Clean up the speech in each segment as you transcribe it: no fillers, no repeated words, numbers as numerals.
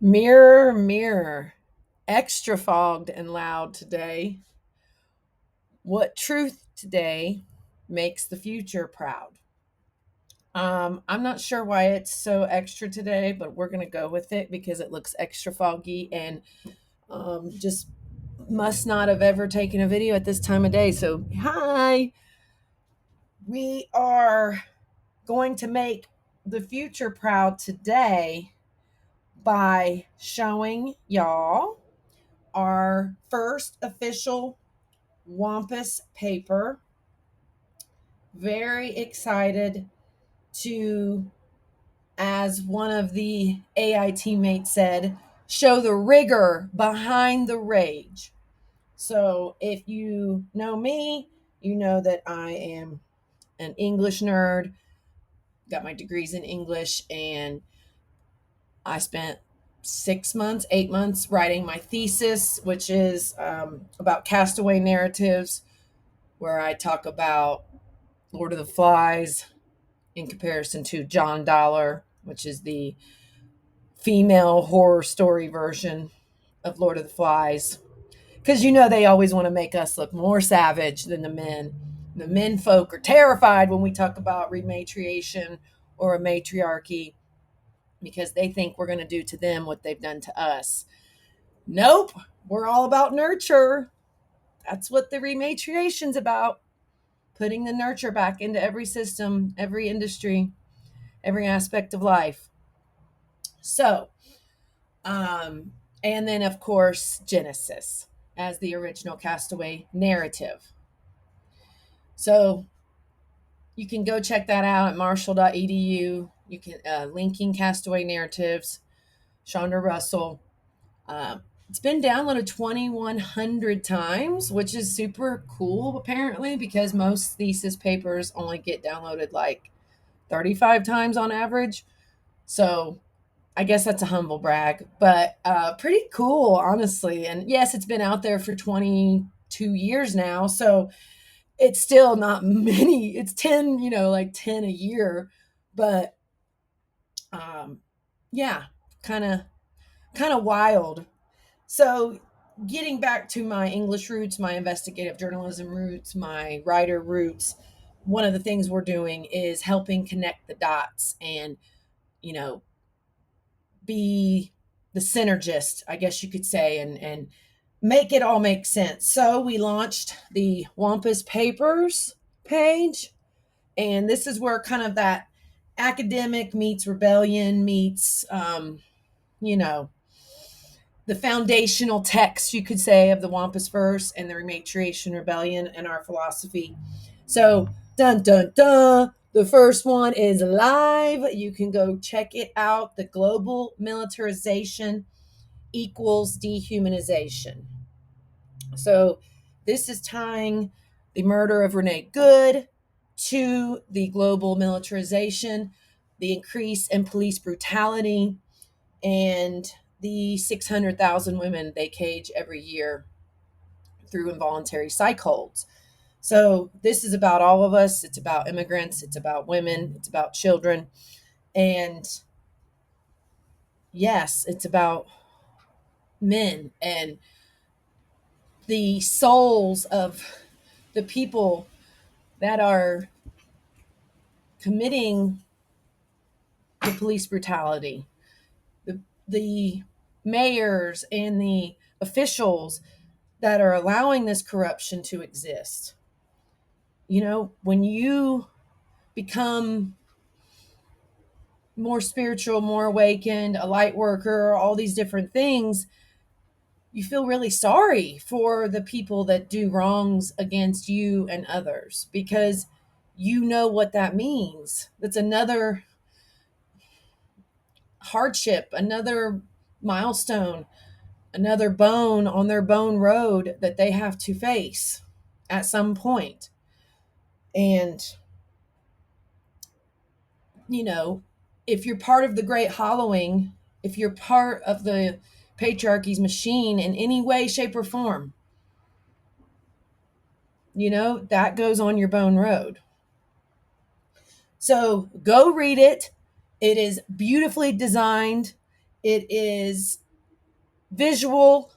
Mirror, mirror, extra fogged and loud today. What truth today makes the future proud? I'm not sure why it's so extra today, but we're going to go with it because it looks extra foggy and just must not have ever taken a video at this time of day. So, hi, we are going to make the future proud today by showing y'all our first official Wampus paper. Very excited to, as one of the AI teammates said, show the rigor behind the rage. So if you know me, you know that I am an English nerd, got my degrees in English, and I spent 6 months, 8 months writing my thesis, which is about castaway narratives, where I talk about Lord of the Flies in comparison to John Dollar, which is the female horror story version of Lord of the Flies. Because they always want to make us look more savage than the men. The men folk are terrified when we talk about rematriation or a matriarchy because they think we're going to do to them what they've done to us. Nope, we're all about nurture. That's what the rematriation's about. Putting the nurture back into every system, every industry, every aspect of life. So, and then of course, Genesis as the original castaway narrative. So you can go check that out at marshall.edu. You can linking castaway narratives, Chandra Russell. It's been downloaded 2,100 times, which is super cool apparently because most thesis papers only get downloaded like 35 times on average. So I guess that's a humble brag, but pretty cool, honestly. And yes, it's been out there for 22 years now. So it's still not many. It's 10, like 10 a year. But um, yeah, kind of wild. So getting back to my English roots, my investigative journalism roots, my writer roots, one of the things we're doing is helping connect the dots and, you know, be the synergist, I guess you could say, and make it all make sense. So we launched the Wampus Papers page, and this is where kind of that academic meets rebellion meets, you know, the foundational text, you could say, of the Wampus verse and the Rematriation Rebellion and our philosophy. So, dun dun dun. The first one is live. You can go check it out. The global militarization equals dehumanization. So, this is tying the murder of Renee Good to the global militarization, the increase in police brutality, and the 600,000 women they cage every year through involuntary psych holds. So this is about all of us. It's about immigrants. It's about women. It's about children. And yes, it's about men and the souls of the people that are committing the police brutality, the mayors and the officials that are allowing this corruption to exist. When you become more spiritual, more awakened, a light worker, all these different things, you feel really sorry for the people that do wrongs against you and others because you know what that means. That's another hardship, another milestone, another bone on their bone road that they have to face at some point. And if you're part of the great hollowing, if you're part of the patriarchy's machine in any way, shape, or form, that goes on your bone road. So go read it. It is beautifully designed. It is visual.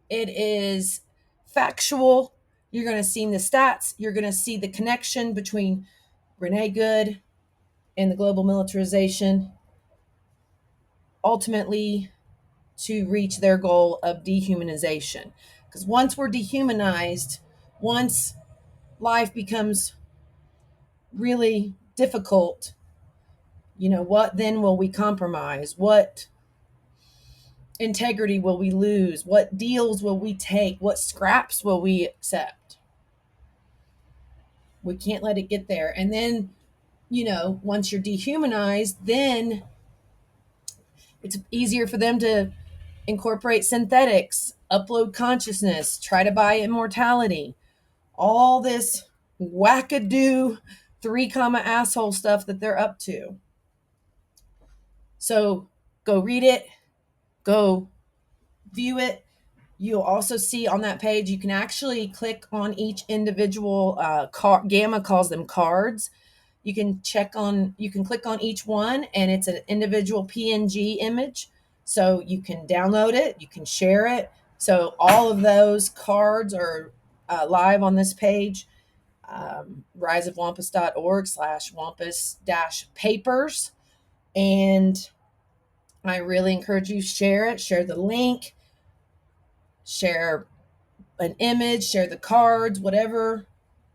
It is factual. You're going to see the stats. You're going to see the connection between Renee Good and the global militarization, ultimately to reach their goal of dehumanization. Because once we're dehumanized, once life becomes really difficult, what then will we compromise? What integrity will we lose? What deals will we take? What scraps will we accept? We can't let it get there. And then, once you're dehumanized, then it's easier for them to incorporate synthetics, upload consciousness, try to buy immortality, all this wackadoo 3 comma asshole stuff that they're up to. So go read it, go view it. You'll also see on that page, you can actually click on each individual Gamma calls them cards. You can click on each one, and it's an individual PNG image. So you can download it, you can share it. So all of those cards are live on this page, riseofwampus.org/wampus-papers. And I really encourage you, share it, share the link, share an image, share the cards, whatever,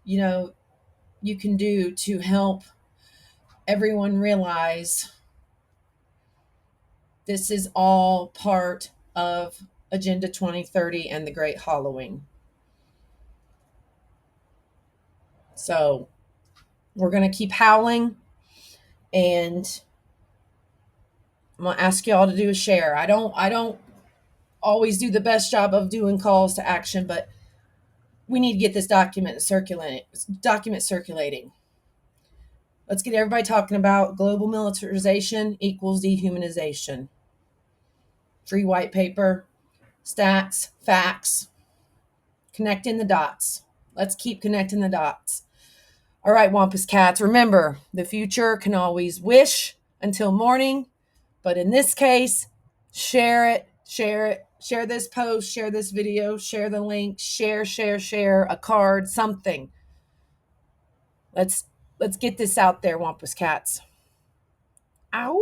you can do to help everyone realize this is all part of Agenda 2030 and the Great Hollowing. So we're going to keep howling, and I'm going to ask you all to do a share. I don't always do the best job of doing calls to action, but we need to get this document circulating. Let's get everybody talking about global militarization equals dehumanization. Free white paper, stats, facts, connecting the dots. Let's keep connecting the dots. All right, Wampus Cats, remember, the future can always wish until morning, but in this case, share it, share this post, share this video, share the link, share a card, something. Let's get this out there, Wampus Cats. Ow!